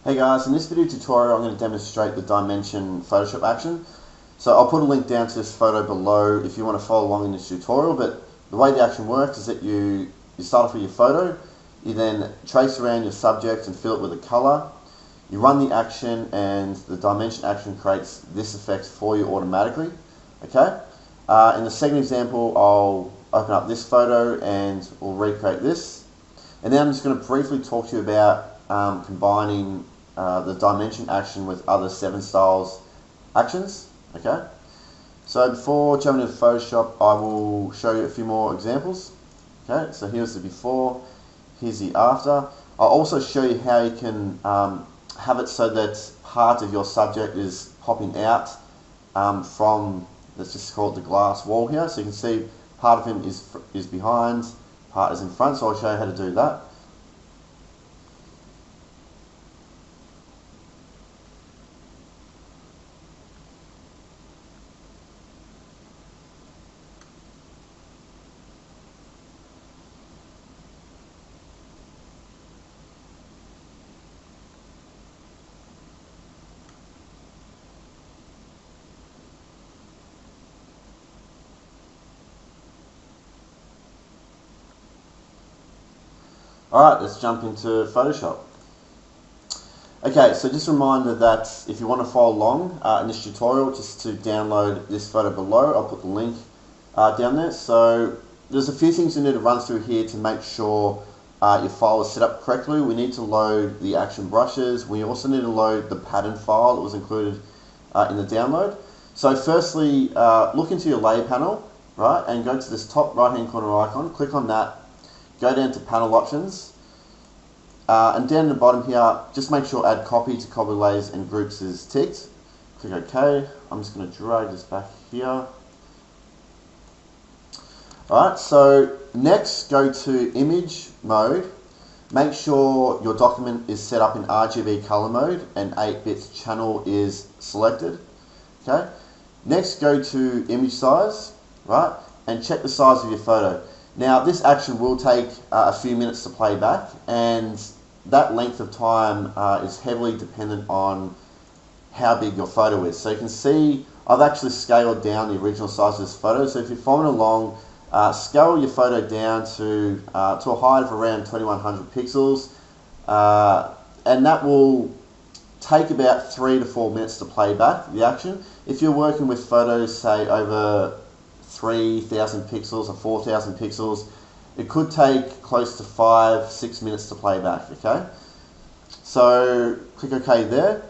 Hey guys, in this video tutorial I'm going to demonstrate the dimension Photoshop action. So I'll put a link down to this photo below if you want to follow along in this tutorial, but the way the action works is that you start off with your photo, you then trace around your subject and fill it with a colour, you run the action and the dimension action creates this effect for you automatically. Okay. In the second example I'll open up this photo and we'll recreate this, and then I'm just going to briefly talk to you about combining the dimension action with other 7styles actions. Okay, so before jumping into Photoshop I will show you a few more examples. Okay, so here's the before, here's the after. I'll also show you how you can have it so that part of your subject is popping out from, let's just call it the glass wall here, so you can see part of him is behind, part is in front, so I'll show you how to do that. Alright, let's jump into Photoshop. Okay, so just a reminder that if you want to follow along in this tutorial, just to download this photo below, I'll put the link down there. So there's a few things you need to run through here to make sure your file is set up correctly. We need to load the action brushes. We also need to load the pattern file that was included in the download. So firstly, look into your layer panel, right, and go to this top right hand corner icon, click on that. Go down to panel options, and down at the bottom here, just make sure add copy to copy layers and groups is ticked. Click OK. I'm just going to drag this back here. Alright, so next go to image mode. Make sure your document is set up in RGB color mode and 8-bit channel is selected. Okay. Next go to image size, right, and check the size of your photo. Now this action will take a few minutes to play back, and that length of time is heavily dependent on how big your photo is. So you can see I've actually scaled down the original size of this photo. So if you're following along, scale your photo down to a height of around 2100 pixels, and that will take about 3 to 4 minutes to play back the action. If you're working with photos, say over 3000 pixels or 4000 pixels, it could take close to 5-6 minutes to play back. Okay, so click OK there.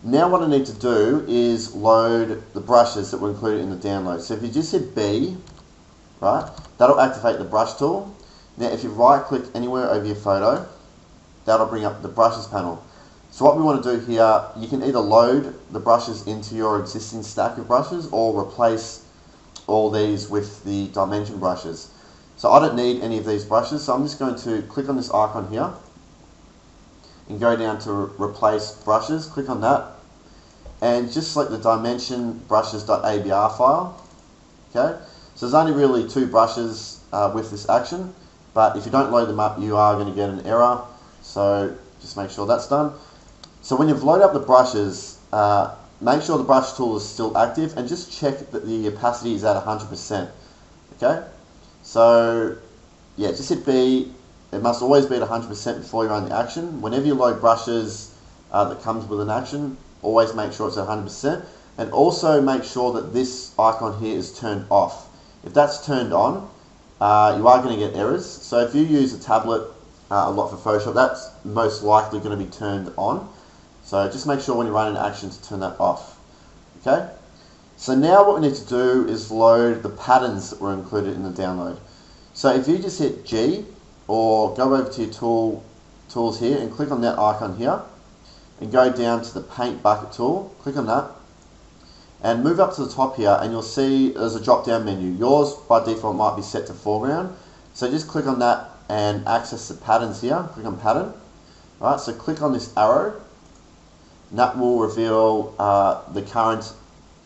Now what I need to do is load the brushes that were included in the download. So if you just hit B, right, that'll activate the brush tool. Now if you right click anywhere over your photo, that'll bring up the brushes panel. So what we want to do here, you can either load the brushes into your existing stack of brushes or replace all these with the dimension brushes. So I don't need any of these brushes, so I'm just going to click on this icon here and go down to replace brushes, click on that, and just select the dimension brushes.abr file. Okay, so there's only really 2 brushes with this action, but if you don't load them up you are going to get an error, so just make sure that's done. So when you've loaded up the brushes, make sure the brush tool is still active and just check that the opacity is at 100%. Okay, so yeah, just hit B. It must always be at 100% before you run the action. Whenever you load brushes that comes with an action, always make sure it's at 100%, and also make sure that this icon here is turned off. If that's turned on, you are going to get errors. So if you use a tablet a lot for Photoshop, that's most likely going to be turned on. So just make sure when you run an action to turn that off. Okay. So now what we need to do is load the patterns that were included in the download. So if you just hit G or go over to your tools here and click on that icon here and go down to the paint bucket tool, click on that and move up to the top here, and you'll see there's a drop down menu. Yours by default might be set to foreground. So just click on that and access the patterns here. Click on pattern. Alright, so click on this arrow. And that will reveal the current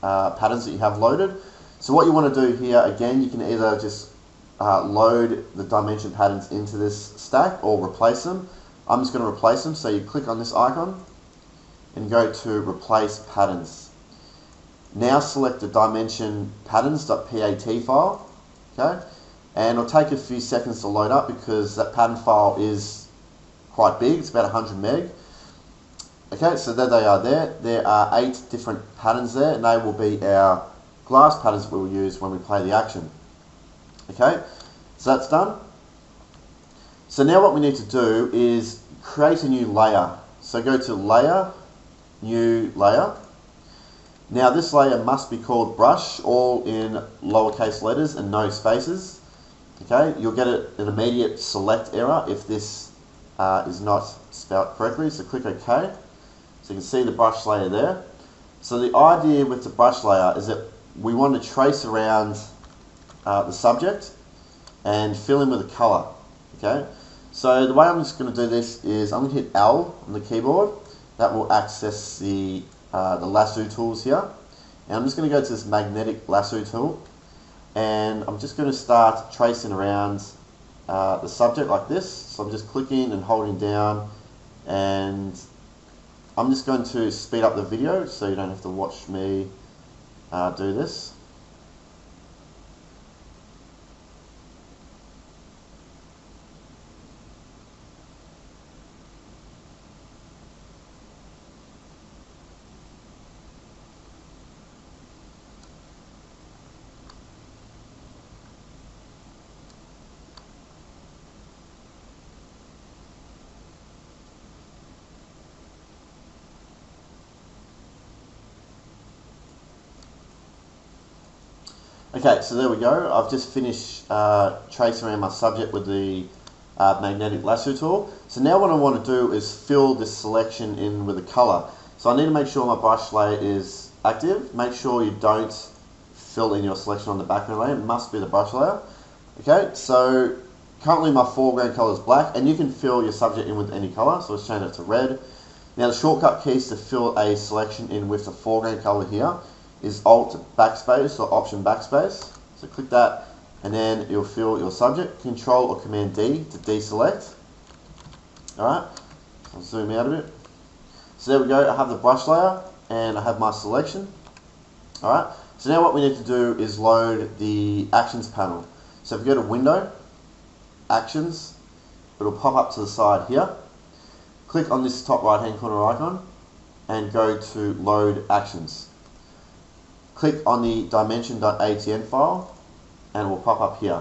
patterns that you have loaded. So what you want to do here, again, you can either just load the dimension patterns into this stack or replace them. I'm just going to replace them. So you click on this icon and go to replace patterns. Now select the dimension patterns.pat file, okay, and it'll take a few seconds to load up because that pattern file is quite big. It's about 100 meg. Okay, so there they are there. There are 8 different patterns there, and they will be our glass patterns we will use when we play the action. Okay, so that's done. So now what we need to do is create a new layer. So go to Layer, New Layer. Now this layer must be called Brush, all in lowercase letters and no spaces. Okay, you'll get an immediate select error if this is not spelled correctly, so click OK. So you can see the brush layer there. So the idea with the brush layer is that we want to trace around the subject and fill in with a colour. Okay, so the way I'm just going to do this is I'm going to hit L on the keyboard. That will access the lasso tools here, and I'm just going to go to this magnetic lasso tool, and I'm just going to start tracing around the subject like this. So I'm just clicking and holding down, and I'm just going to speed up the video so you don't have to watch me do this. Okay, so there we go. I've just finished tracing around my subject with the magnetic lasso tool. So now what I want to do is fill this selection in with a colour. So I need to make sure my brush layer is active. Make sure you don't fill in your selection on the background layer. It must be the brush layer. Okay, so currently my foreground colour is black, and you can fill your subject in with any colour. So let's change it to red. Now the shortcut keys to fill a selection in with the foreground colour here is Alt backspace or Option backspace. So click that, and then you'll fill your subject. Control or Command D to deselect. Alright, I'll zoom out a bit. So there we go, I have the brush layer and I have my selection. Alright, so now what we need to do is load the Actions panel. So if you go to Window, Actions, it'll pop up to the side here. Click on this top right hand corner icon and go to Load Actions. Click on the dimension.atn file and it will pop up here.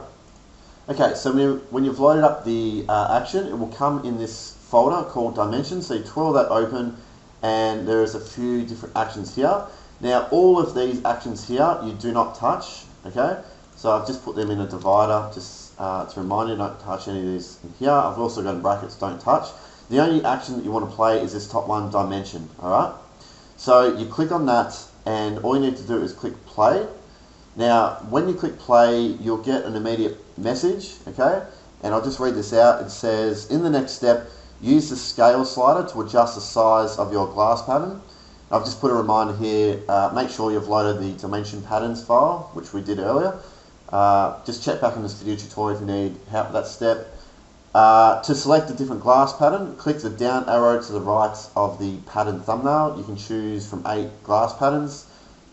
Okay, so when you've loaded up the action, it will come in this folder called Dimensions. So you twirl that open and there is a few different actions here. Now all of these actions here you do not touch, okay? So I've just put them in a divider just to remind you don't touch any of these in here. I've also got in brackets don't touch. The only action that you want to play is this top one, Dimension, alright? So you click on that, and all you need to do is click play. Now when you click play you'll get an immediate message, okay, and I'll just read this out. It says, in the next step use the scale slider to adjust the size of your glass pattern. I've just put a reminder here, make sure you've loaded the dimension patterns file, which we did earlier. Just check back in this video tutorial if you need help with that step. To select a different glass pattern, click the down arrow to the right of the pattern thumbnail. You can choose from 8 glass patterns.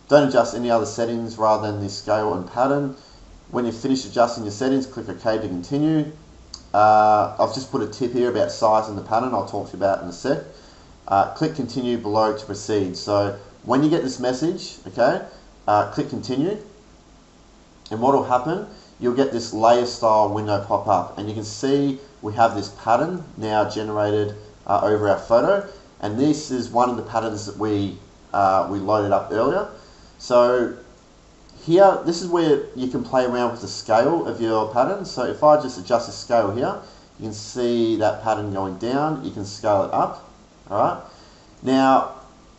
Don't adjust any other settings rather than the scale and pattern. When you've finished adjusting your settings, click OK to continue. I've just put a tip here about size in the pattern I'll talk to you about in a sec. Click continue below to proceed. So when you get this message, okay, click continue, and what will happen, you'll get this layer style window pop up, and you can see we have this pattern now generated over our photo, and this is one of the patterns that we loaded up earlier. So here, this is where you can play around with the scale of your pattern. So if I just adjust the scale here, you can see that pattern going down. You can scale it up. Alright. Now,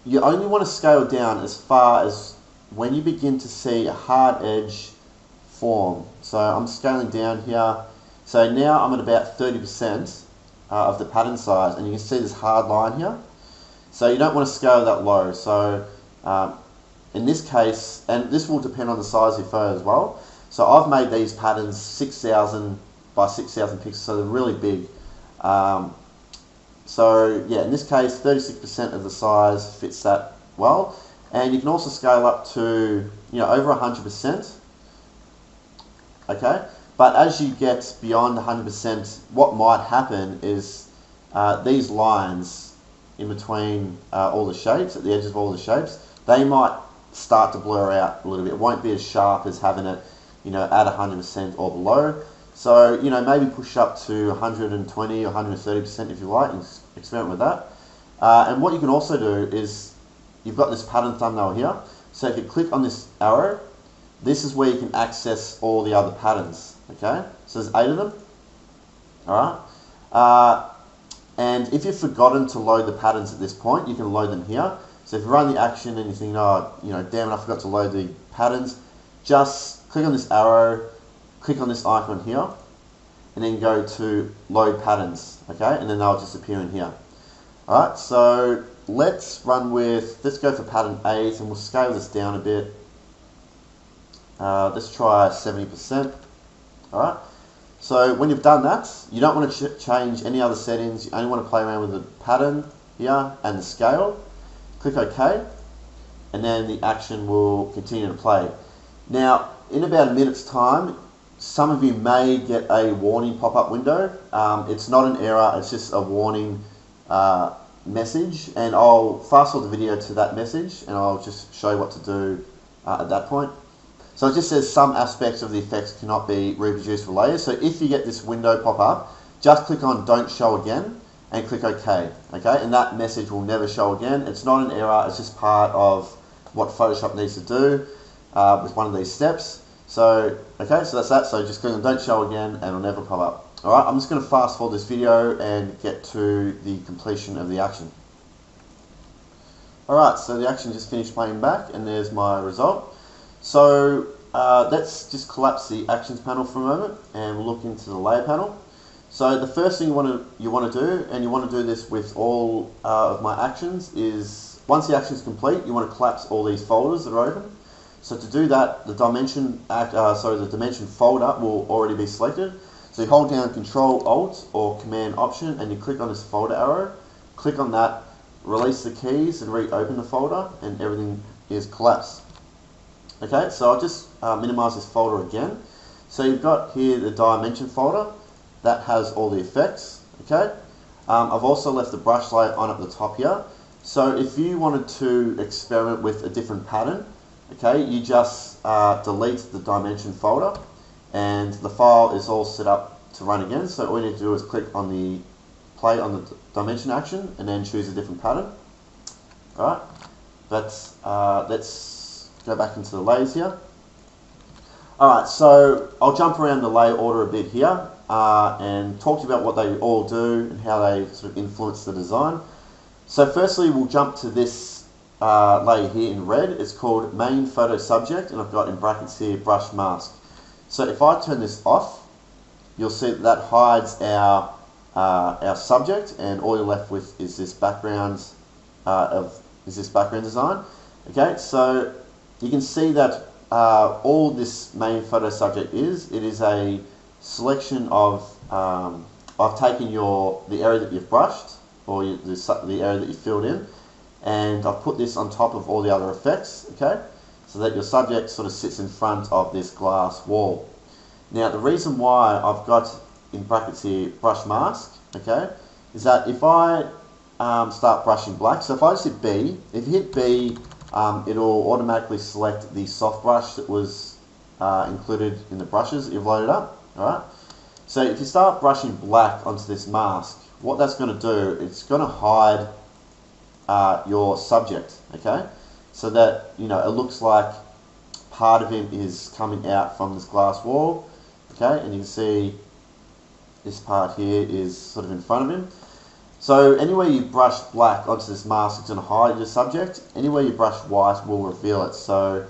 you only want to scale down as far as when you begin to see a hard edge form. So I'm scaling down here. So now I'm at about 30% of the pattern size, and you can see this hard line here. So you don't want to scale that low. So in this case, and this will depend on the size of your photo as well. So I've made these patterns 6,000 by 6,000 pixels, so they're really big. So yeah, in this case, 36% of the size fits that well. And you can also scale up to, over 100%. Okay, but as you get beyond 100%, what might happen is these lines in between all the shapes, at the edges of all the shapes, they might start to blur out a little bit. It won't be as sharp as having it, at 100% or below. So, maybe push up to 120 or 130% if you like, and experiment with that. And what you can also do is, you've got this pattern thumbnail here. So if you click on this arrow, this is where you can access all the other patterns, okay? So there's 8 of them, all right? And if you've forgotten to load the patterns at this point, you can load them here. So if you run the action and you think, oh, damn it, I forgot to load the patterns, just click on this arrow, click on this icon here, and then go to load patterns, okay? And then they'll just appear in here. All right, so let's go for pattern 8, and we'll scale this down a bit. Let's try 70%. All right. So when you've done that, you don't want to change any other settings. You only want to play around with the pattern here and the scale. Click OK, and then the action will continue to play. Now, in about a minute's time, some of you may get a warning pop-up window. It's not an error, it's just a warning message, and I'll fast forward the video to that message, and I'll just show you what to do at that point. So it just says some aspects of the effects cannot be reproduced for layers. So if you get this window pop up, just click on Don't Show Again and click OK. Okay, and that message will never show again. It's not an error, it's just part of what Photoshop needs to do with one of these steps. So, okay, so that's that. So just click on Don't Show Again and it'll never pop up. Alright, I'm just going to fast forward this video and get to the completion of the action. Alright, so the action just finished playing back and there's my result. So let's just collapse the actions panel for a moment and we'll look into the layer panel. So the first thing you want to do, and you want to do this with all of my actions, is once the action is complete, you want to collapse all these folders that are open. So to do that, the dimension folder will already be selected. So you hold down Control Alt or Command Option and you click on this folder arrow. Click on that, release the keys and reopen the folder, and everything is collapsed. Okay, so I'll just minimize this folder again. So you've got here the dimension folder that has all the effects. Okay, I've also left the brush layer on at the top here. So if you wanted to experiment with a different pattern, okay, you just delete the dimension folder and the file is all set up to run again. So all you need to do is click on the play on the dimension action and then choose a different pattern. Alright, but let's go back into the layers here. Alright, so I'll jump around the layer order a bit here and talk to you about what they all do and how they sort of influence the design. So firstly, we'll jump to this layer here in red. It's called Main Photo Subject, and I've got in brackets here Brush Mask. So if I turn this off, you'll see that hides our subject, and all you're left with is this background design. Okay, so you can see that all this main photo subject is a selection of I've taken the area that you've brushed or the area that you filled in, and I've put this on top of all the other effects. Okay, so that your subject sort of sits in front of this glass wall. Now the reason why I've got in brackets here brush mask, okay, is that if I start brushing black, so if I just hit B, if you hit B, it'll automatically select the soft brush that was included in the brushes that you've loaded up. Alright, so if you start brushing black onto this mask, what that's going to do, it's going to hide your subject, okay, so that it looks like part of him is coming out from this glass wall, okay, and you can see this part here is sort of in front of him. So anywhere you brush black onto this mask, it's going to hide your subject. Anywhere you brush white will reveal it. So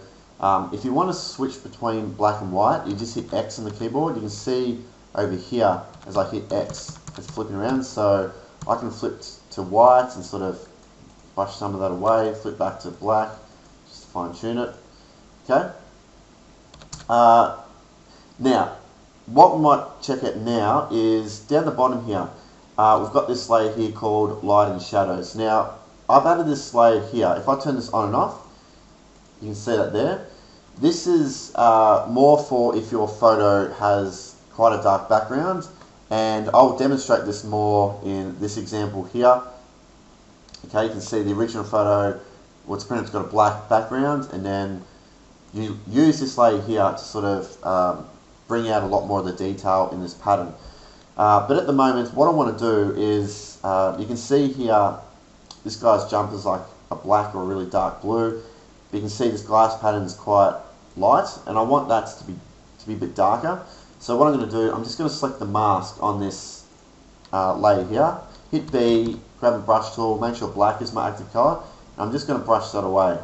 if you want to switch between black and white, you just hit X on the keyboard. You can see over here, as I hit X, it's flipping around. So I can flip to white and sort of brush some of that away, flip back to black, just to fine tune it. Okay. Now, what we might check out now is down the bottom here. we've got this layer here called light and shadows. Now, I've added this layer here. If I turn this on and off, you can see that there. This is more for if your photo has quite a dark background, and I'll demonstrate this more in this example here. Okay, you can see the original photo, what's printed, got a black background, and then you use this layer here to sort of bring out a lot more of the detail in this pattern. But at the moment, what I want to do is, you can see here, this guy's jumper is like a black or a really dark blue. But you can see this glass pattern is quite light, and I want that to be a bit darker. So what I'm going to do, I'm just going to select the mask on this layer here, hit B, grab a brush tool, make sure black is my active color, and I'm just going to brush that away.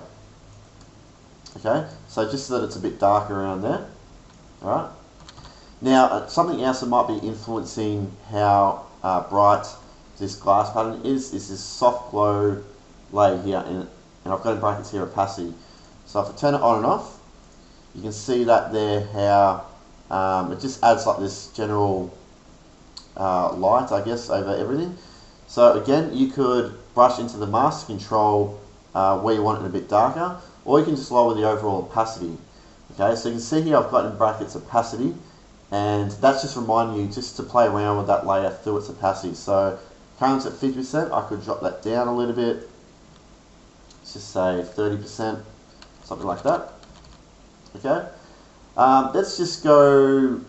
Okay, so just so that it's a bit darker around there. Alright. Now, something else that might be influencing how bright this glass pattern is this soft glow layer here, and I've got in brackets here opacity. So if I turn it on and off, you can see that there how it just adds like this general light, I guess, over everything. So again, you could brush into the mask to control where you want it a bit darker, or you can just lower the overall opacity. Okay, so you can see here I've got in brackets opacity, and that's just reminding you just to play around with that layer through its opacity. So currently it's at 50%, I could drop that down a little bit. Let's just say 30%, something like that. Okay, let's just go,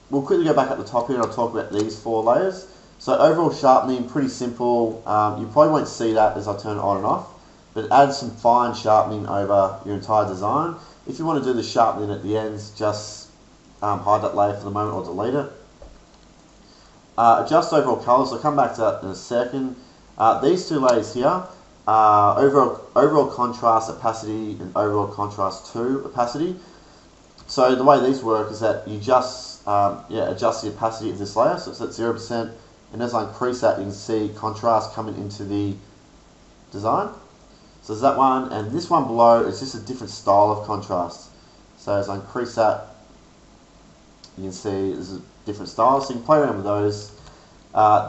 we'll quickly go back at the top here and I'll talk about these 4 layers. So overall sharpening, pretty simple. You probably won't see that as I turn it on and off, but add some fine sharpening over your entire design. If you want to do the sharpening at the ends, just hide that layer for the moment or delete it. Adjust overall colors, I'll come back to that in a second. These 2 layers here, overall contrast opacity and overall contrast 2 opacity. So the way these work is that you just adjust the opacity of this layer, so it's at 0%, and as I increase that, you can see contrast coming into the design. So there's that one, and this one below is just a different style of contrast. So as I increase that, you can see there's a different style, so you can play around with those.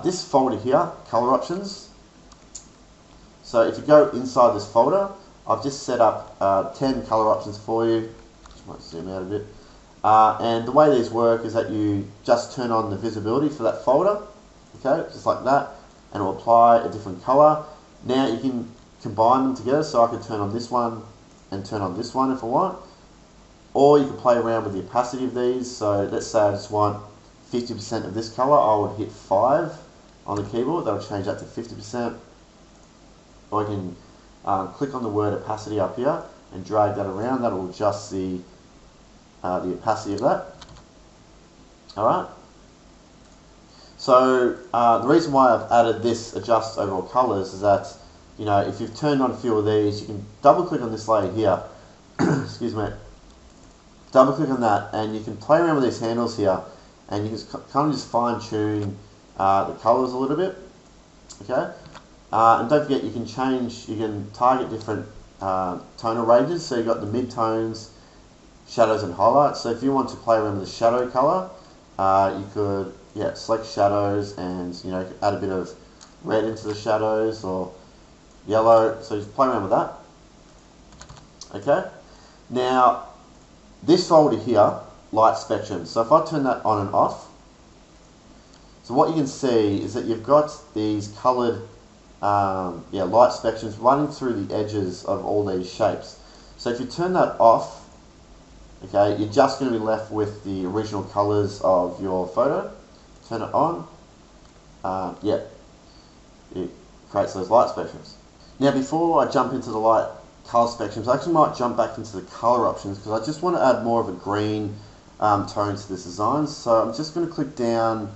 This folder here, color options. So if you go inside this folder, I've just set up 10 color options for you. Just might zoom out a bit. And the way these work is that you just turn on the visibility for that folder, okay, just like that, and it will apply a different color. Now you can combine them together, so I could turn on this one and turn on this one if I want, or you can play around with the opacity of these. So let's say I just want 50% of this color, I would hit 5 on the keyboard, that'll change that to 50%, or I can click on the word opacity up here and drag that around, that'll adjust the opacity of that. Alright, so the reason why I've added this adjust overall colors is that, you know, if you've turned on a few of these, you can double click on this layer here, excuse me, double click on that, and you can play around with these handles here, and you can kind of just fine tune the colors a little bit, okay? And don't forget, you can target different tonal ranges, so you've got the mid-tones, shadows and highlights. So if you want to play around with the shadow color, you could select shadows, and you know, add a bit of red into the shadows or yellow, so just play around with that. Okay, now this folder here, light spectrum, so if I turn that on and off, so what you can see is that you've got these coloured light spectrums running through the edges of all these shapes. So if you turn that off, okay, you're just going to be left with the original colours of your photo. Turn it on, it creates those light spectrums. Now before I jump into the light colour spectrums, I actually might jump back into the colour options, because I just want to add more of a green tone to this design. So I'm just going to click down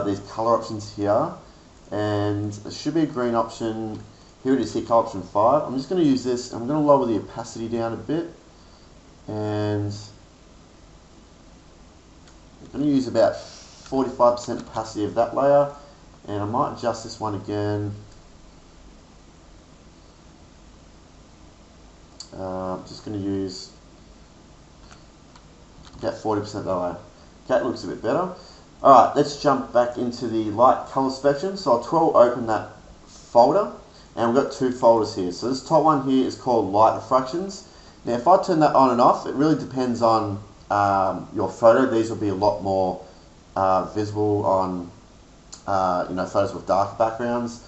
these colour options here, and there should be a green option. Here it is here, colour option 5. I'm just going to use this, I'm going to lower the opacity down a bit, and I'm going to use about 45% opacity of that layer, and I might adjust this one again. I'm just going to use about 40% of that layer. Okay, it looks a bit better. Alright, let's jump back into the light color spectrum. So I'll open that folder, and we've got two folders here. So this top one here is called light refractions. Now if I turn that on and off, it really depends on your photo. These will be a lot more visible on photos with darker backgrounds.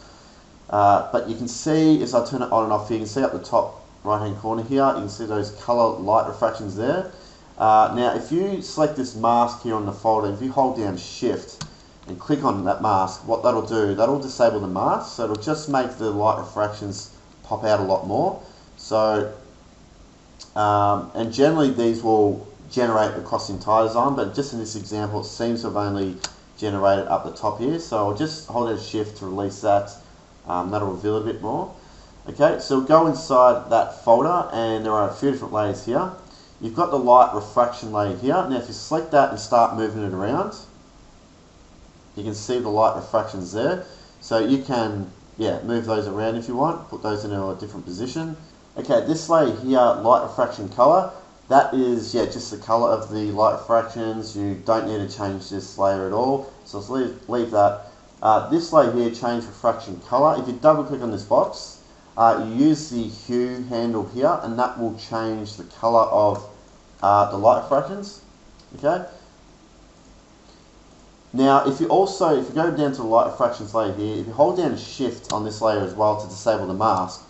But you can see, as I turn it on and off here, you can see up the top right hand corner here, you can see those color light refractions there. Now if you select this mask here on the folder, if you hold down shift and click on that mask, what that'll do, that'll disable the mask, so it'll just make the light refractions pop out a lot more. So and generally these will generate across the entire design, but just in this example it seems to have only generated up the top here, so I'll just hold down shift to release that. That'll reveal it a bit more. Okay, so go inside that folder, and there are a few different layers here. You've got the light refraction layer here. Now if you select that and start moving it around, you can see the light refractions there. So you can move those around if you want, put those in a different position. Okay, this layer here, light refraction color, that is just the color of the light refractions. You don't need to change this layer at all, so let's leave that. This layer here, change refraction color. If you double click on this box, you use the hue handle here, and that will change the color of the light refractions. Okay. Now, if you go down to the light refractions layer here, if you hold down shift on this layer as well to disable the mask,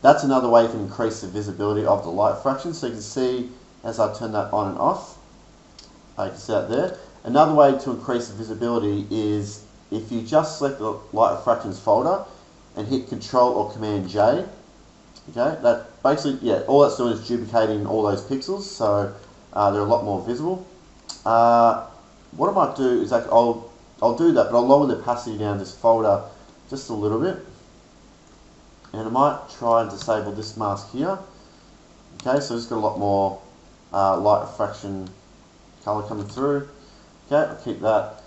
that's another way you can increase the visibility of the light refraction. So you can see as I turn that on and off, you can see that there. Another way to increase the visibility is if you just select the light refractions folder and hit Control or Command J. Okay, that basically, all that's doing is duplicating all those pixels, so they're a lot more visible. What I might do is I'll do that, but I'll lower the opacity down this folder just a little bit, and I might try and disable this mask here. Okay, so it's got a lot more light refraction color coming through. Okay, I'll keep that.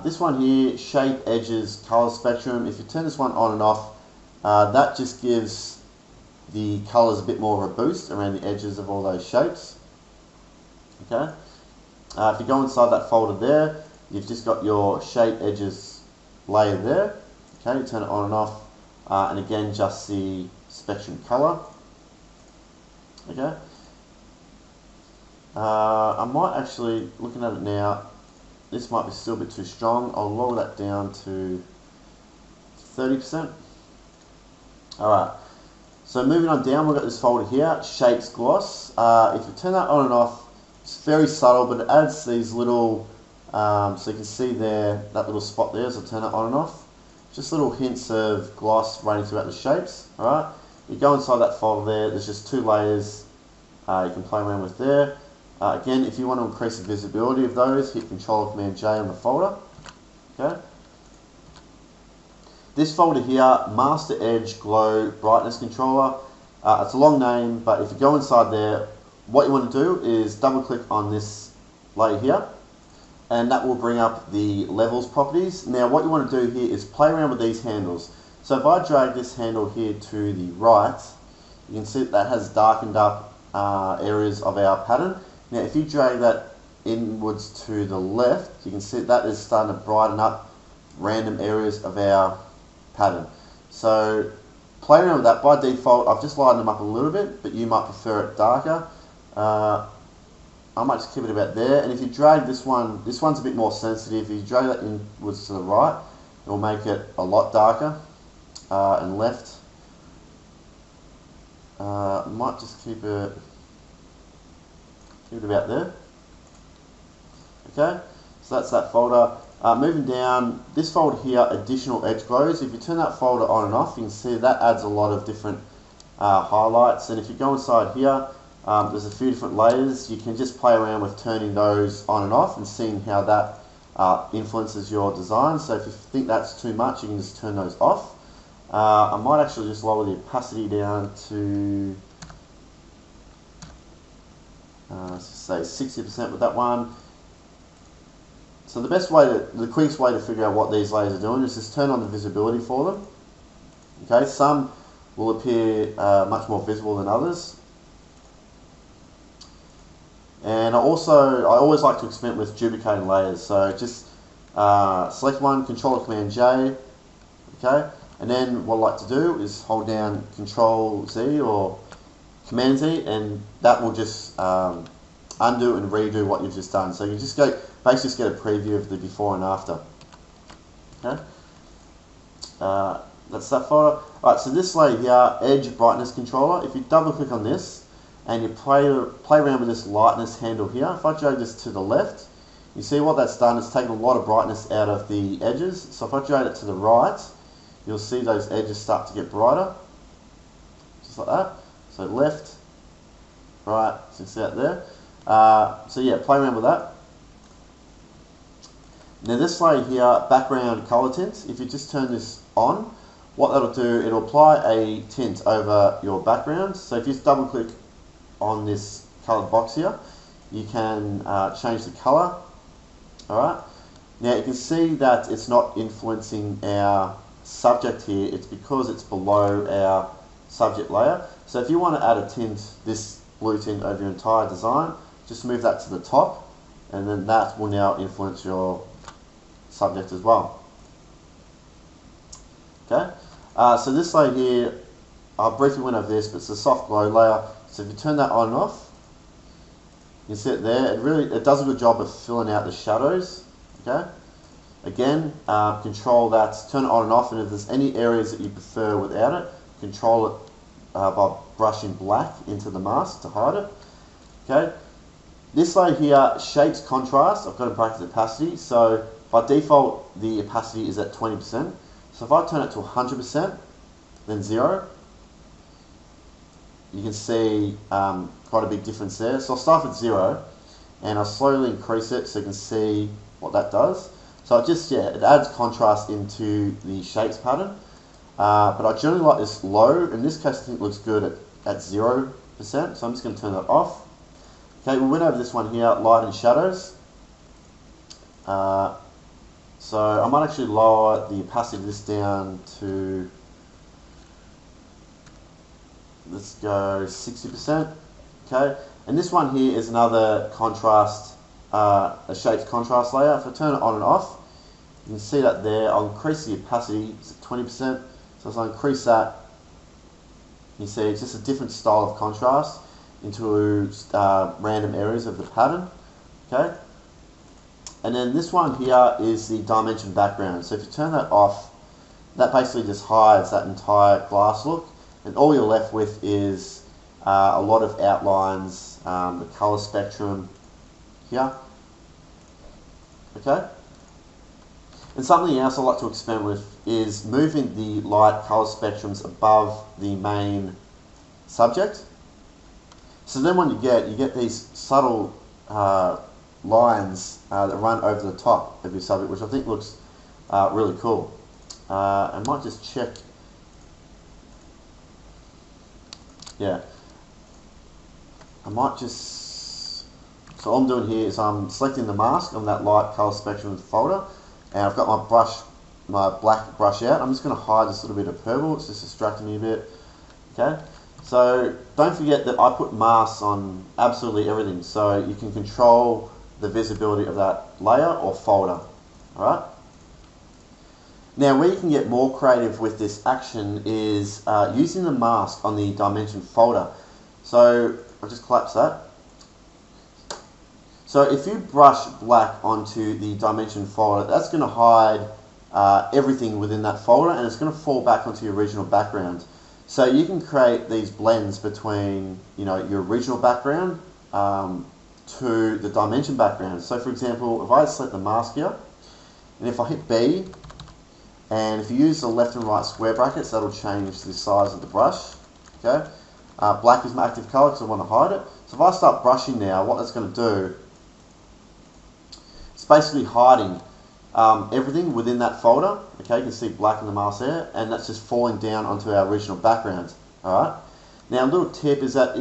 This one here, shape, edges, color spectrum. If you turn this one on and off, that just gives the colors a bit more of a boost around the edges of all those shapes. Okay. If you go inside that folder there, you've just got your shape, edges layer there. Okay, you turn it on and off, and again just the spectrum color. Okay. I might actually, looking at it now, this might be still a bit too strong. I'll lower that down to 30%. Alright, so moving on down, we've got this folder here, Shapes Gloss. If you turn that on and off, it's very subtle, but it adds these little, so you can see there, that little spot there as I turn it on and off. Just little hints of gloss running throughout the shapes. Alright, you go inside that folder there, there's just two layers you can play around with there. Again, if you want to increase the visibility of those, hit Control or Command J on the folder. Okay. This folder here, Master Edge Glow Brightness Controller. It's a long name, but if you go inside there, what you want to do is double click on this layer here, and that will bring up the levels properties. Now what you want to do here is play around with these handles. So if I drag this handle here to the right, you can see that has darkened up areas of our pattern. Now if you drag that inwards to the left, you can see that is starting to brighten up random areas of our pattern. So play around with that. By default, I've just lightened them up a little bit, but you might prefer it darker. I might just keep it about there. And if you drag this one's a bit more sensitive. If you drag that inwards to the right, it will make it a lot darker. And left, might just keep it about there. Okay, so that's that folder. Moving down, this folder here, additional edge glows. If you turn that folder on and off, you can see that adds a lot of different highlights. And if you go inside here, there's a few different layers. You can just play around with turning those on and off and seeing how that influences your design. So if you think that's too much, you can just turn those off. I might actually just lower the opacity down to let's just say 60% with that one. So the quickest way to figure out what these layers are doing is just turn on the visibility for them. Okay, some will appear much more visible than others. And I always like to experiment with duplicating layers. So just select one, Control or Command J, okay, and then what I like to do is hold down Control Z or Command Z, and that will just undo and redo what you've just done. So you just basically just get a preview of the before and after. Okay, that's that photo. Alright, so this layer here, Edge Brightness Controller. If you double click on this and you play around with this lightness handle here, if I drag this to the left, you see what that's done is taken a lot of brightness out of the edges. So if I drag it to the right, you'll see those edges start to get brighter, just like that. So left, right, so you see that there. So yeah, play around with that. Now this layer here, background color tints, if you just turn this on, what that'll do, it'll apply a tint over your background. So if you just double click on this colored box here, you can change the color. Alright, now you can see that it's not influencing our subject here, it's because it's below our subject layer. So if you want to add a tint, this blue tint over your entire design, just move that to the top, and then that will now influence your subject as well. Okay, so this layer here, I briefly went over this, but it's a soft glow layer. So if you turn that on and off, you can see it there. It does a good job of filling out the shadows. Okay, again, control that, turn it on and off, and if there's any areas that you prefer without it, control it by brushing black into the mask to hide it. Okay, this layer here, shapes contrast. I've got to practice opacity. So by default, the opacity is at 20%. So if I turn it to 100%, then 0, you can see quite a big difference there. So I'll start with 0, and I'll slowly increase it so you can see what that does. So it adds contrast into the shapes pattern. But I generally like this low. In this case, I think it looks good at 0%. So I'm just going to turn that off. Okay, we went over this one here, light and shadows. So I might actually lower the opacity of this down to, let's go 60%. Okay, and this one here is another contrast, a shapes contrast layer. If I turn it on and off, you can see that there. I'll increase the opacity to 20%. So as I increase that, you see it's just a different style of contrast into random areas of the pattern. Okay. And then this one here is the dimension background. So if you turn that off, that basically just hides that entire glass look, and all you're left with is a lot of outlines, the color spectrum here. Okay. And something else I like to experiment with is moving the light color spectrums above the main subject. So then what you get these subtle lines that run over the top of your subject, which I think looks really cool. I might just check. Yeah. I might just. So all I'm doing here is I'm selecting the mask on that light color spectrum folder, and I've got my black brush out. I'm just going to hide this little bit of purple. It's just distracting me a bit. Okay. So don't forget that I put masks on absolutely everything, so you can control the visibility of that layer or folder. Alright? Now where you can get more creative with this action is using the mask on the dimension folder. So I'll just collapse that. So if you brush black onto the dimension folder, that's going to hide everything within that folder, and it's going to fall back onto your original background. So you can create these blends between, your original background to the dimension background. So for example, if I select the mask here, and if I hit B, and if you use the left and right square brackets, that'll change the size of the brush. Okay, black is my active color because I want to hide it. So if I start brushing now, what that's going to do, it's basically hiding everything within that folder. Okay, you can see black in the mask there, and that's just falling down onto our original background. Alright, now a little tip is that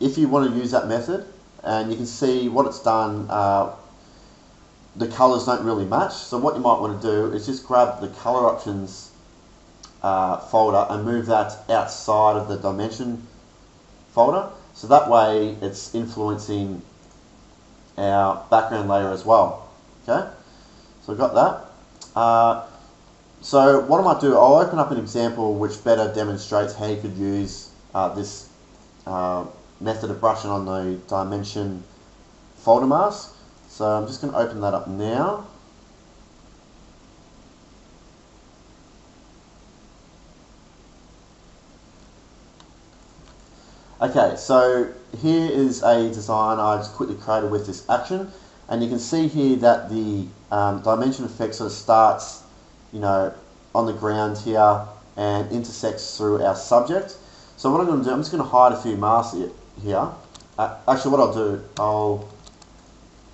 if you want to use that method, and you can see what it's done, the colors don't really match. So what you might want to do is just grab the color options folder and move that outside of the dimension folder. So that way it's influencing our background layer as well. Okay. So I've got that. So what I might do, I'll open up an example which better demonstrates how you could use this method of brushing on the dimension folder mask. So I'm just going to open that up now. Okay, so here is a design I just quickly created with this action, and you can see here that the dimension effect sort of starts, you know, on the ground here and intersects through our subject. So what I'm going to do, I'm just going to hide a few masks here. Actually, what I'll do,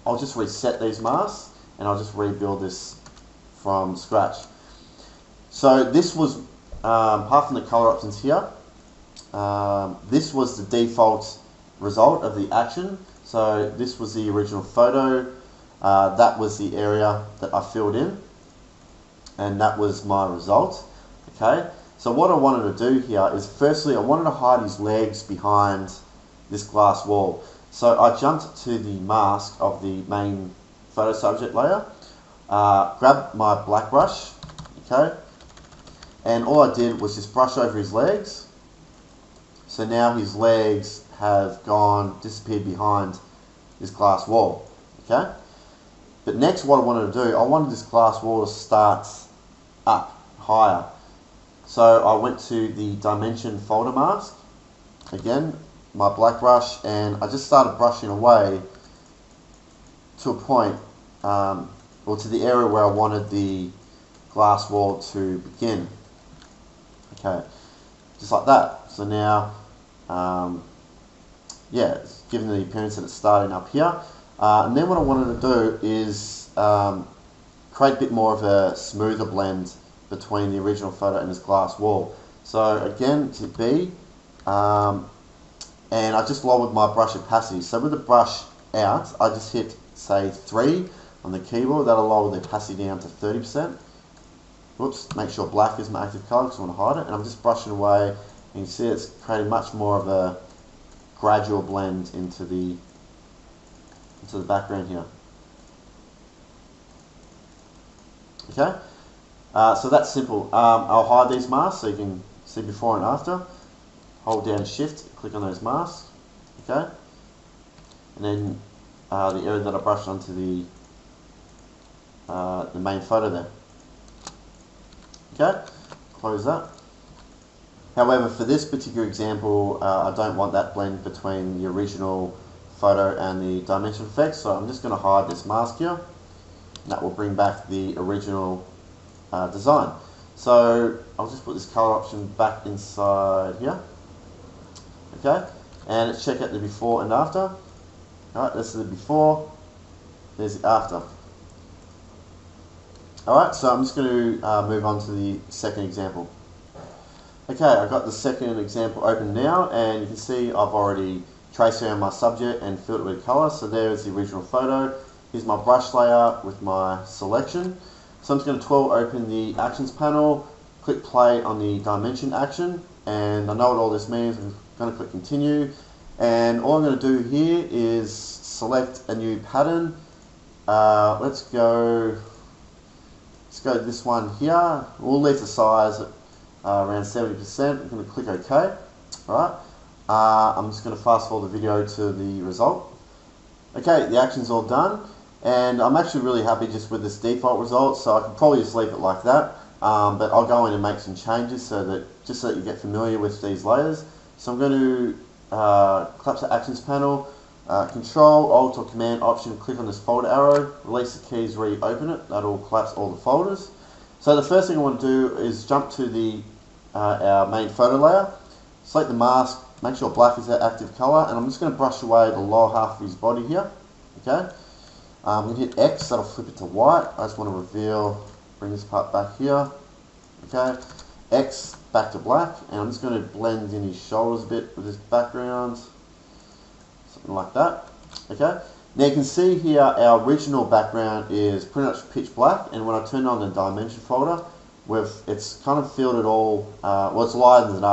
I'll just reset these masks and I'll just rebuild this from scratch. So this was, apart from the color options here, this was the default result of the action. So this was the original photo, that was the area that I filled in, and that was my result. Okay, so what I wanted to do here is, firstly I wanted to hide his legs behind this glass wall. So I jumped to the mask of the main photo subject layer, grabbed my black brush, okay, and all I did was just brush over his legs. So now his legs have disappeared behind this glass wall, okay? But next what I wanted to do, I wanted this glass wall to start up, higher. So I went to the dimension folder mask, again, my black brush, and I just started brushing away to a point, or to the area where I wanted the glass wall to begin. Okay, just like that. So now, yeah, it's given the appearance that it's starting up here. And then what I wanted to do is create a bit more of a smoother blend between the original photo and this glass wall. So again, hit B, and I just lowered my brush opacity. So with the brush out, I just hit, say, 3 on the keyboard. That'll lower the opacity down to 30%. Whoops, make sure black is my active color because I want to hide it. And I'm just brushing away, and you can see it's creating much more of a gradual blend into the background here. Okay, so that's simple. I'll hide these masks so you can see before and after. Hold down Shift, click on those masks. Okay, and then the area that I brushed onto the main photo there. Okay, close that. However, for this particular example, I don't want that blend between the original photo and the dimension effect, so I'm just going to hide this mask here. And that will bring back the original design. So I'll just put this color option back inside here. Okay, and let's check out the before and after. Alright, this is the before, there's the after. Alright, so I'm just going to move on to the second example. Okay, I've got the second example open now, and you can see I've already traced around my subject and filled it with colour. So there's the original photo. Here's my brush layer with my selection. So I'm just going to 12 open the actions panel, click play on the dimension action, and I know what all this means. I'm going to click continue, and all I'm going to do here is select a new pattern. Let's go to this one here. We'll leave the size at around 70%. I'm going to click OK. Alright, I'm just going to fast forward the video to the result. Okay, the action's all done, and I'm actually really happy just with this default result, so I can probably just leave it like that, but I'll go in and make some changes so that you get familiar with these layers. So I'm going to collapse the actions panel, Control, Alt or Command Option, click on this folder arrow, release the keys, reopen it. That'll collapse all the folders. So the first thing I want to do is jump to the our main photo layer, select the mask, make sure black is our active color, and I'm just going to brush away the lower half of his body here. Okay, I'm going to hit X, that'll flip it to white. I just want to reveal, bring this part back here. Okay, X, back to black, and I'm just going to blend in his shoulders a bit with this background, something like that. Okay, now you can see here our original background is pretty much pitch black, and when I turn on the dimension folder, it's kind of filled it all, well, it's lightened it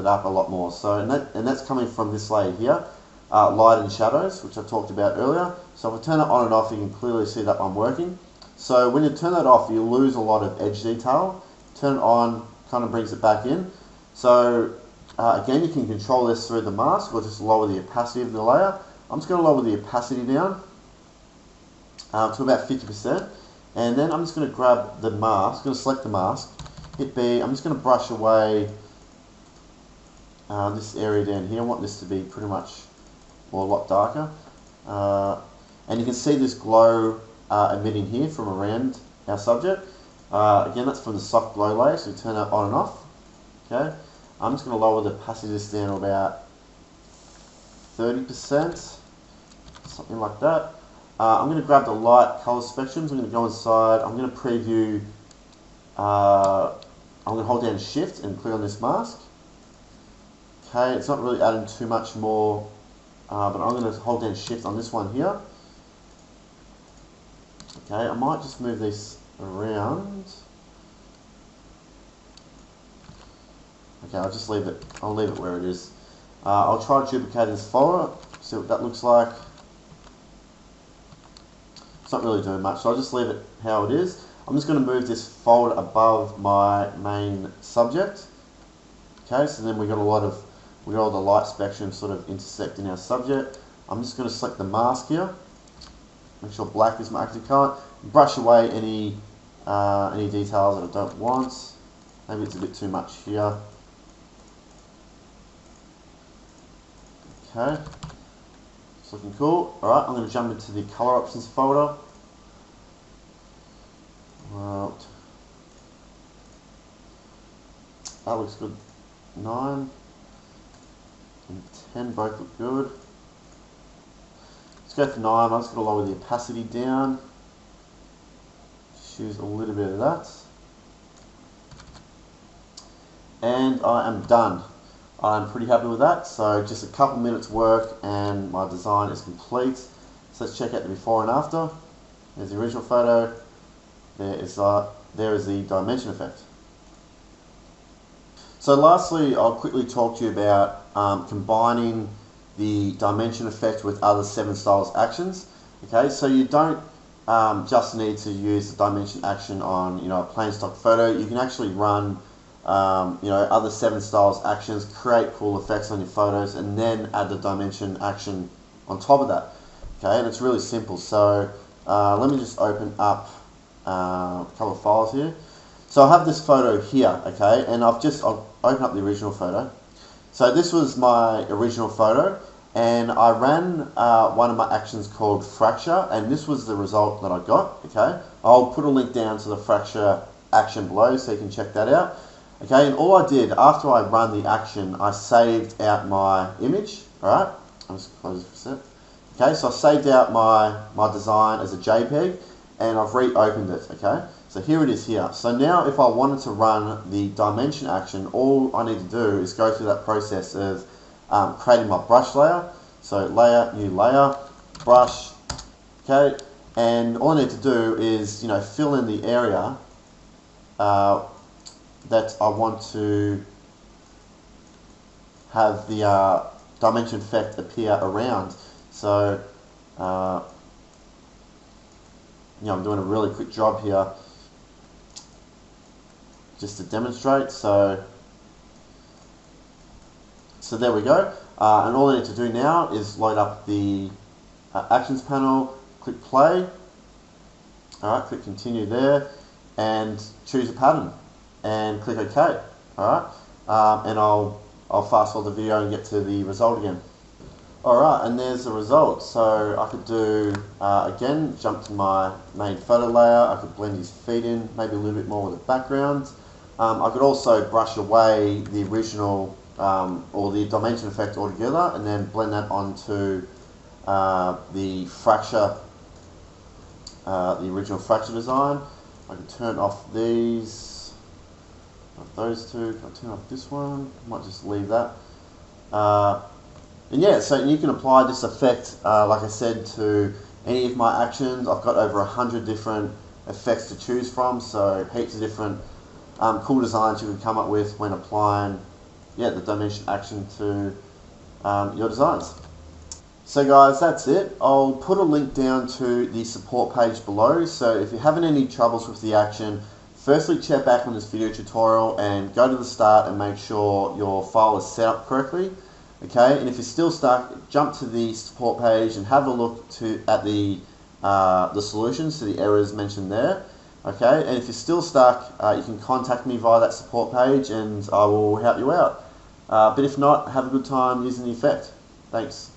up a lot more. So and that's coming from this layer here, light and shadows, which I talked about earlier. So if I turn it on and off, you can clearly see that one working. So when you turn that off, you lose a lot of edge detail. Turn it on, kind of brings it back in. So again, you can control this through the mask or just lower the opacity of the layer. I'm just going to lower the opacity down to about 50%. And then I'm just going to grab the mask, I'm going to select the mask, hit B, I'm just going to brush away this area down here. I want this to be pretty much, or a lot darker. And you can see this glow emitting here from around our subject. Again, that's from the soft glow layer, so we turn that on and off. Okay, I'm just going to lower the opacity down to about 30%, something like that. I'm going to grab the light color spectrums. I'm going to go inside. I'm going to preview. I'm going to hold down Shift and click on this mask. Okay, it's not really adding too much more, but I'm going to hold down Shift on this one here. Okay, I might just move this around. Okay, I'll just leave it. I'll leave it where it is. I'll try duplicating this folder. See what that looks like. It's not really doing much, so I'll just leave it how it is. I'm just going to move this folder above my main subject. Okay, so then we got all the light spectrum sort of intersecting our subject. I'm just going to select the mask here. Make sure black is my active color. Brush away any details that I don't want. Maybe it's a bit too much here. Okay, it's looking cool. Alright, I'm going to jump into the color options folder. That looks good. 9 and 10 both look good. Let's go for 9. I'm just going to lower the opacity down. Choose a little bit of that. And I am done. I'm pretty happy with that. So just a couple minutes work and my design is complete. So let's check out the before and after. There's the original photo. There is the dimension effect. So lastly, I'll quickly talk to you about combining the dimension effect with other 7styles actions. Okay, so you don't just need to use the dimension action on a plain stock photo. You can actually run other 7styles actions, create cool effects on your photos, and then add the dimension action on top of that. Okay, and it's really simple. So let me just open up a couple of files here. So I have this photo here, okay, and I'll open up the original photo. So this was my original photo, and I ran one of my actions called fracture, and this was the result that I got. Okay, I'll put a link down to the fracture action below so you can check that out. Okay, and all I did after I run the action, I saved out my image. Alright, I'll just close it for a sec. Okay, so I saved out my design as a JPEG, and I've reopened it. Okay, so here it is here. So now if I wanted to run the dimension action, all I need to do is go through that process of creating my brush layer. So layer, new layer, brush. Okay, and all I need to do is fill in the area that I want to have the dimension effect appear around. So I'm doing a really quick job here just to demonstrate. So there we go. And all I need to do now is load up the actions panel, click play. Alright, click continue there, and choose a pattern, and click OK. Alright, and I'll fast forward the video and get to the result again. Alright, and there's the result. So I could do, again, jump to my main photo layer. I could blend his feet in, maybe a little bit more with the background. I could also brush away the original or the dimension effect altogether, and then blend that onto the fracture, the original fracture design. I can turn off these, those two. Can I turn off this one? I might just leave that. And yeah, so you can apply this effect, like I said, to any of my actions. I've got over 100 different effects to choose from, so heaps of different cool designs you can come up with when applying the dimension action to your designs. So guys, that's it. I'll put a link down to the support page below. So if you're having any troubles with the action, firstly check back on this video tutorial and go to the start and make sure your file is set up correctly. Okay, and if you're still stuck, jump to the support page and have a look at the solutions to the errors mentioned there. Okay, and if you're still stuck, you can contact me via that support page and I will help you out. But if not, have a good time using the effect. Thanks.